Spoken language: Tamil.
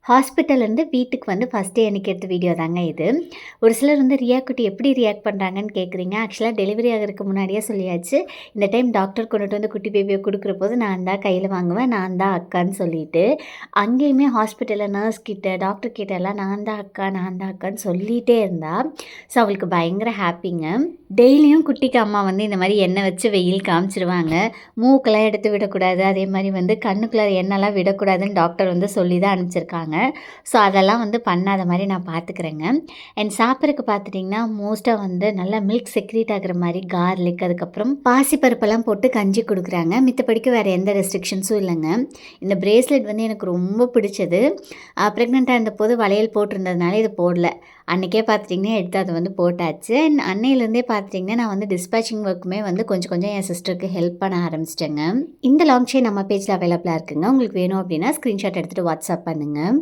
ஹாஸ்பிட்டல்லேருந்து வீட்டுக்கு வந்து ஃபஸ்ட் டே அன்றைக்கி எடுத்த வீடியோ தாங்க இது. ஒரு சிலர் வந்து ரியா குட்டி எப்படி ரியாக்ட் பண்ணுறாங்கன்னு கேட்குறீங்க. ஆக்சுவலாக டெலிவரி ஆகிறதுக்கு முன்னாடியே சொல்லியாச்சு. இந்த டைம் டாக்டர் கொண்டுட்டு வந்து குட்டி பேபியை கொடுக்குற போது நான் தான் கையில் வாங்குவேன், நான் தான் அக்கான்னு சொல்லிட்டு. அங்கேயுமே ஹாஸ்பிட்டலில் நர்ஸ் கிட்ட டாக்டர் கிட்ட எல்லாம் நான் தான் அக்கா நான் தான் அக்கான்னு சொல்லிகிட்டே இருந்தா. ஸோ அவளுக்கு பயங்கர ஹாப்பிங்க. டெய்லியும் குட்டிக்கு அம்மா வந்து இந்த மாதிரி எண்ணெய் வச்சு வெயில் காமிச்சிருவாங்க. மூக்கெல்லாம் எடுத்து விடக்கூடாது, அதே மாதிரி வந்து கண்ணுக்குள்ளே எண்ணெய்லாம் விடக்கூடாதுன்னு டாக்டர் வந்து சொல்லி தான் அனுப்பிச்சிருக்காங்க. ஸோ அதெல்லாம் வந்து பண்ணாத மாதிரி நான் பார்த்துக்கிறேங்க. அண்ட் சாப்பிட்றதுக்கு பார்த்துட்டிங்கன்னா மோஸ்ட்டாக வந்து நல்லா மில்க் செக்ரீட் ஆகிற மாதிரி கார்லிக், அதுக்கப்புறம் பாசிப்பருப்பெல்லாம் போட்டு கஞ்சி கொடுக்குறாங்க. மித்தபடிக்கு வேறு எந்த ரெஸ்ட்ரிக்ஷன்ஸும் இல்லைங்க. இந்த பிரேஸ்லெட் வந்து எனக்கு ரொம்ப பிடிச்சது. ப்ரெக்னெண்ட்டாக இருந்தபோது வளையல் போட்டிருந்ததுனால இது போடல. அன்றைக்கே பார்த்துட்டிங்கன்னா எடுத்து அதை வந்து போட்டாச்சு. அண்ட் அன்னையிலேருந்தே பார்த்துட்டிங்கன்னா நான் வந்து டிஸ்பேச்சிங் ஒர்க்குமே வந்து கொஞ்சம் கொஞ்சம் என் சிஸ்டருக்கு ஹெல்ப் பண்ண ஆரம்பிச்சிட்டேங்க. இந்த லாங் செயின் நம்ம பேஜில் அவைலபிளாக இருக்குங்க. உங்களுக்கு வேணும் அப்படின்னா ஸ்க்ரீன்ஷாட் எடுத்துகிட்டு வாட்ஸ்அப் பண்ணுங்கள்.